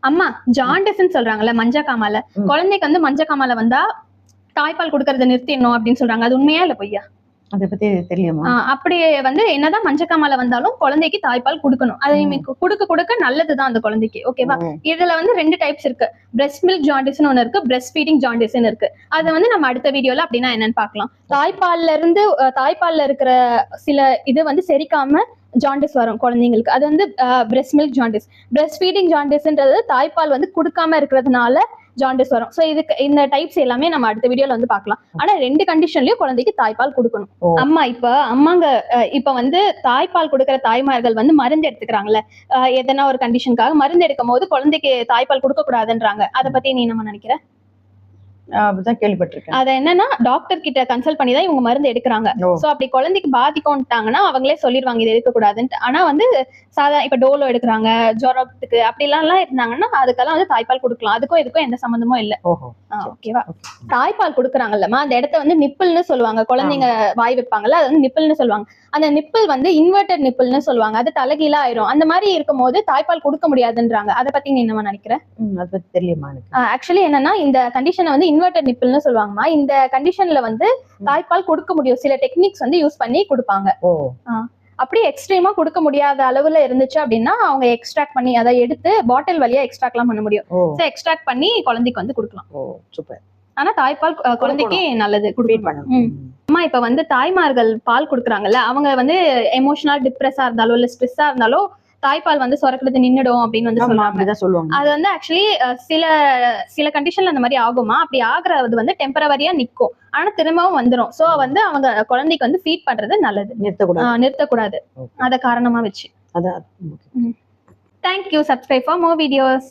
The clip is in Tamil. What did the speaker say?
அம்மா ஜாண்டிஸ்ன்னு சொல்றாங்கல்ல மஞ்சக்காமால, குழந்தைக்கு வந்து மஞ்சக்காமால வந்தா தாய்ப்பால் கொடுக்கறத நிறுத்திடணும் அப்படின்னு சொல்றாங்க. அது உண்மையா இல்ல பொய்யா? அதை பத்தி தெரியுமா? அப்படியே வந்து என்னதான் மஞ்சக்காமால வந்தாலும் குழந்தைக்கு தாய்ப்பால் கொடுக்கணும். அது கொடுக்க கொடுக்க நல்லதுதான் அந்த குழந்தைக்கு. ஓகேவா? இதுல வந்து 2 டைப்ஸ் இருக்கு. பிரெஸ்ட் மில்க் ஜாண்டிஸ்னு ஒண்ணு இருக்கு, பிரெஸ்ட் ஃபீடிங் ஜாண்டிஸ்னு இருக்கு. அதை வந்து நம்ம அடுத்த வீடியோல அப்படின்னா என்னன்னு பார்க்கலாம். தாய்ப்பால்ல இருக்கிற சில இது வந்து செரிக்காம ஜாண்டிஸ் வரும் குழந்தைங்களுக்கு. அது வந்து breast milk jaundice. Breast feeding ஜாண்டிஸ்ன்றது தாய்ப்பால் வந்து கொடுக்காம இருக்கிறதுனால ஜாண்டிஸ் வரும். சோ இதுக்கு இந்த டைப்ஸ் எல்லாமே நம்ம அடுத்த வீடியோல வந்து பார்க்கலாம். ஆனா 2 கண்டிஷன்லயும் குழந்தைக்கு தாய்ப்பால் கொடுக்கணும். அம்மா இப்ப வந்து தாய்ப்பால் கொடுக்கிற தாய்மார்கள் வந்து மருந்து எடுத்துக்கிறாங்கல்ல, எதனா ஒரு கண்டிஷனுக்காக மருந்து எடுக்கும் போது குழந்தைக்கு தாய்ப்பால் கொடுக்க கூடாதுன்றாங்க. அதை பத்தி நீ என்ன நினைக்கிற? அப்படிதான் கேள்விப்பட்டிருக்கேன். அது என்னன்னா டாக்டர் கிட்ட கன்சல்ட் பண்ணி தான் இவங்க மருந்து எடுக்கிறாங்க. சோ அப்படி குழந்தைக்கு பாதிக்கும்ட்டாங்கன்னா அவங்களே சொல்லிடுவாங்க இது எடுக்க கூடாதுன்னு. ஆனா வந்து சாதாரண இப்ப டோலோ எடுக்கிறாங்க ஜுரத்துக்கு அப்படிலாம் இருந்தாங்கன்னா அதுக்கெல்லாம் வந்து தாய்ப்பால் கொடுக்கலாம். அதுக்கும் இதுக்கும் எந்த சம்பந்தமும் இல்ல. ஓகேவா? தாய்ப்பால் கொடுக்குறாங்கல்லமா, அந்த இடத்த வந்து நிப்பிள்னு சொல்லுவாங்க. குழந்தைங்க வாய் வைப்பாங்கல்ல, அது வந்து நிப்பிள்னு சொல்லுவாங்க. அந்த நிப்பிள் வந்து இன்வெர்டட் நிப்பிள்னு சொல்லுவாங்க. அது தலைகீழா ஆயிரும். அந்த மாதிரி இருக்கும் போது தாய்ப்பால் கொடுக்க முடியாதுன்றாங்க. அதை பத்தி நீ என்ன நினைக்கிற? அதை பத்தி தெரியுமா? ஆக்சுவலி என்னன்னா இந்த கண்டிஷனை வந்து இன்வெர்டட் நிப்பிள்னு சொல்லுவாங்கம்மா. இந்த கண்டிஷன்ல வந்து தாய்ப்பால் கொடுக்க முடியும். சில டெக்னிக்ஸ் வந்து யூஸ் பண்ணி கொடுப்பாங்க. அப்படி எக்ஸ்ட்ரீமா கொடுக்க முடியாத அளவுல இருந்துச்சு அப்படின்னா அவங்க எக்ஸ்ட்ராக்ட் பண்ணி அதை எடுத்து பாட்டில் வழியா எக்ஸ்ட்ராக்ட் எல்லாம் பண்ண முடியும். எக்ஸ்ட்ராக்ட் பண்ணி குழந்தைக்கு வந்து கொடுக்கலாம். ஆனா தாய்ப்பால் குழந்தைக்கு நல்லது. அம்மா இப்ப வந்து தாய்மார்கள் பால் கொடுக்குறாங்கல்ல, அவங்க வந்து எமோஷனல் டிப்ரெஸா இருந்தாலும் இல்ல ஸ்ட்ரெஸ்ஸா இருந்தாலும் தாய்ப்பால் வந்து சுரக்கிறது நின்னுடும் அப்படின்னு வந்து சொல்லுவாங்க. அது வந்து ஆக்சுவலி சில கண்டிஷன்ல அந்த மாதிரி ஆகுமா? அப்படி ஆகுறது வந்து டெம்பரவரியா நிக்கும், ஆனா திரும்பவும் வந்துடும். சோ வந்து அவங்க குழந்தைக்கு வந்து ஃபீட் பண்றது நல்லது, நிறுத்தக்கூடாது. அத காரணமா வச்சு. Thank you. Subscribe for more videos.